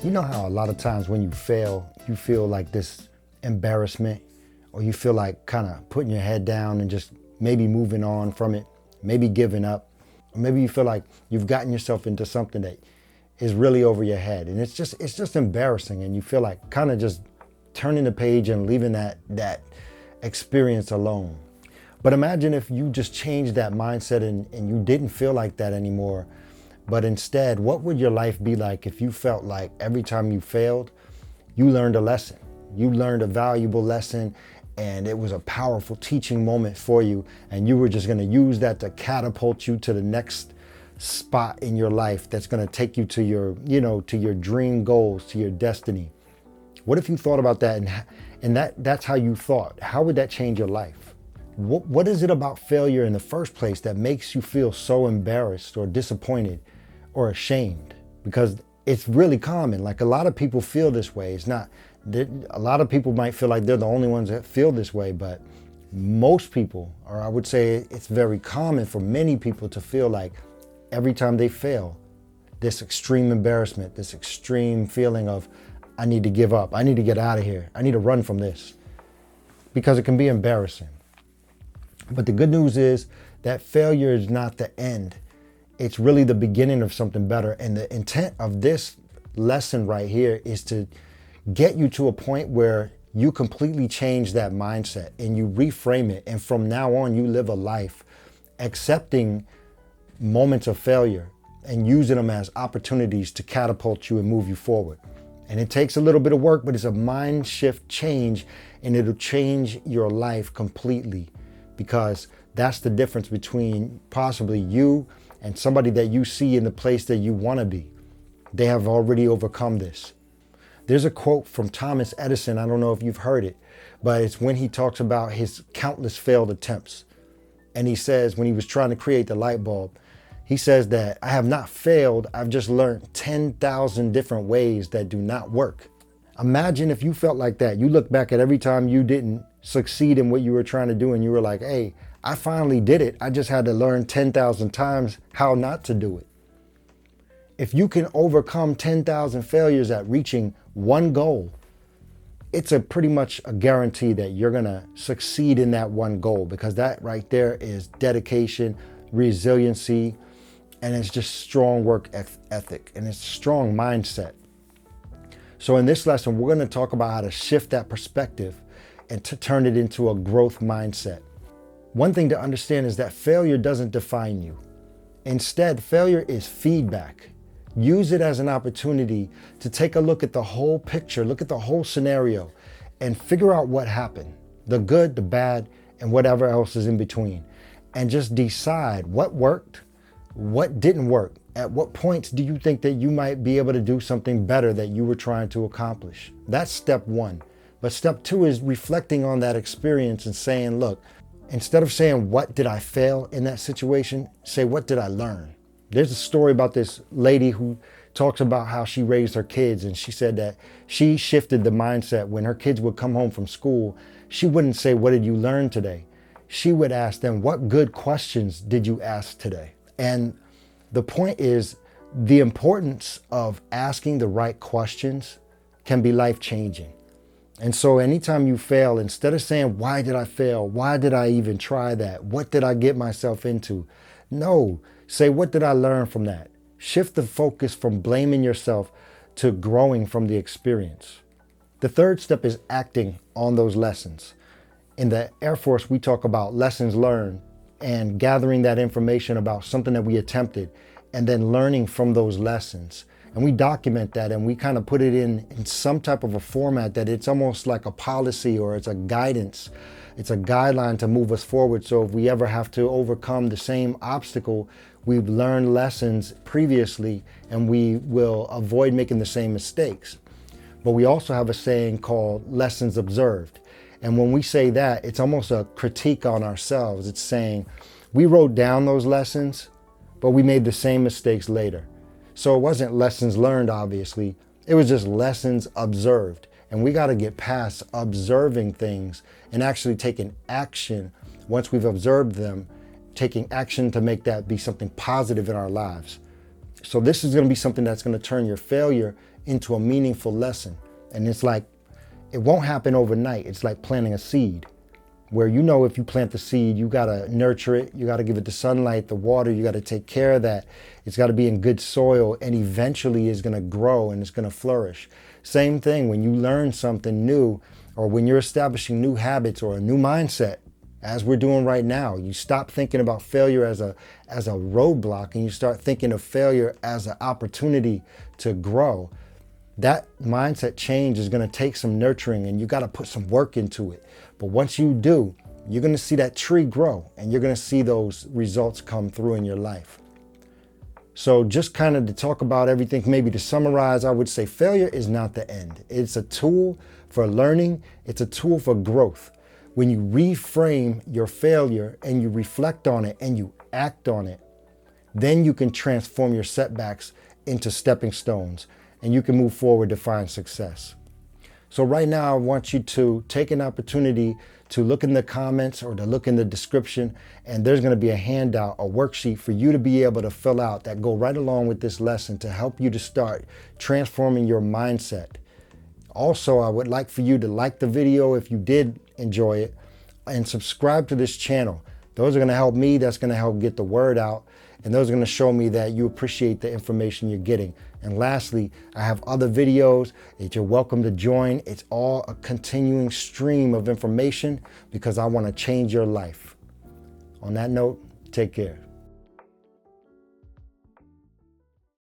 You know how a lot of times when you fail, you feel like this embarrassment, or you feel like kind of putting your head down and just maybe moving on from it, maybe giving up, or maybe you feel like you've gotten yourself into something that is really over your head, and it's just embarrassing, and you feel like kind of just turning the page and leaving that experience alone. But imagine if you just changed that mindset and you didn't feel like that anymore. But instead, what would your life be like if you felt like every time you failed, you learned a lesson? You learned a valuable lesson, and it was a powerful teaching moment for you, and you were just going to use that to catapult you to the next spot in your life that's going to take you to your, to your dream goals, to your destiny. What if you thought about that and that's how you thought? How would that change your life? What is it about failure in the first place that makes you feel so embarrassed or disappointed or ashamed? Because it's really common. Like, a lot of people feel this way. It's not, a lot of people might feel like they're the only ones that feel this way, but most people, or I would say it's very common for many people to feel like every time they fail, this extreme embarrassment, this extreme feeling of, I need to give up, I need to get out of here, I need to run from this, because it can be embarrassing. But the good news is that failure is not the end. It's really the beginning of something better. And the intent of this lesson right here is to get you to a point where you completely change that mindset and you reframe it. And from now on, you live a life accepting moments of failure and using them as opportunities to catapult you and move you forward. And it takes a little bit of work, but it's a mind shift change, and it'll change your life completely. Because that's the difference between possibly you and somebody that you see in the place that you want to be. They have already overcome this. There's a quote from Thomas Edison, I don't know if you've heard it, but it's when he talks about his countless failed attempts. And he says, when he was trying to create the light bulb, he says that I have not failed, I've just learned 10,000 different ways that do not work. Imagine if you felt like that. You look back at every time you didn't succeed in what you were trying to do and you were like, hey, I finally did it. I just had to learn 10,000 times how not to do it. If you can overcome 10,000 failures at reaching one goal, it's a pretty much a guarantee that you're gonna succeed in that one goal, because that right there is dedication, resiliency, and it's just strong work ethic, and it's strong mindset. So in this lesson, we're going to talk about how to shift that perspective and to turn it into a growth mindset. One thing to understand is that failure doesn't define you. Instead, failure is feedback. Use it as an opportunity to take a look at the whole picture, look at the whole scenario, and figure out what happened, the good, the bad, and whatever else is in between. And just decide what worked, what didn't work. At what points do you think that you might be able to do something better that you were trying to accomplish? That's step one. But step two is reflecting on that experience and saying, look, instead of saying, what did I fail in that situation? Say, what did I learn? There's a story about this lady who talks about how she raised her kids, and she said that she shifted the mindset. When her kids would come home from school, she wouldn't say, what did you learn today? She would ask them, what good questions did you ask today? And the point is, the importance of asking the right questions can be life-changing. And so anytime you fail, instead of saying, why did I fail? Why did I even try that? What did I get myself into? No, say, what did I learn from that? Shift the focus from blaming yourself to growing from the experience. The third step is acting on those lessons. In the Air Force, we talk about lessons learned and gathering that information about something that we attempted and then learning from those lessons. And we document that, and we kind of put it in some type of a format that it's almost like a policy, or it's a guidance. It's a guideline to move us forward. So if we ever have to overcome the same obstacle, we've learned lessons previously and we will avoid making the same mistakes. But we also have a saying called lessons observed. And when we say that, it's almost a critique on ourselves. It's saying we wrote down those lessons, but we made the same mistakes later. So it wasn't lessons learned, obviously. It was just lessons observed. And we got to get past observing things and actually taking action once we've observed them, taking action to make that be something positive in our lives. So this is going to be something that's going to turn your failure into a meaningful lesson. And it's like, it won't happen overnight. It's like planting a seed, where you know if you plant the seed, you gotta nurture it, you gotta give it the sunlight, the water, you gotta take care of that. It's gotta be in good soil, and eventually it's gonna grow and it's gonna flourish. Same thing when you learn something new, or when you're establishing new habits or a new mindset, as we're doing right now. You stop thinking about failure as a roadblock, and you start thinking of failure as an opportunity to grow. That mindset change is going to take some nurturing, and you got to put some work into it. But once you do, you're going to see that tree grow, and you're going to see those results come through in your life. So just kind of to talk about everything, maybe to summarize, I would say failure is not the end. It's a tool for learning. It's a tool for growth. When you reframe your failure and you reflect on it and you act on it, then you can transform your setbacks into stepping stones, and you can move forward to find success. So right now, I want you to take an opportunity to look in the comments or to look in the description, and there's going to be a handout, a worksheet for you to be able to fill out that go right along with this lesson to help you to start transforming your mindset. Also, I would like for you to like the video if you did enjoy it, and subscribe to this channel. Those are going to help me. That's going to help get the word out. And those are going to show me that you appreciate the information you're getting. And lastly, I have other videos that you're welcome to join. It's all a continuing stream of information because I want to change your life. On that note, take care.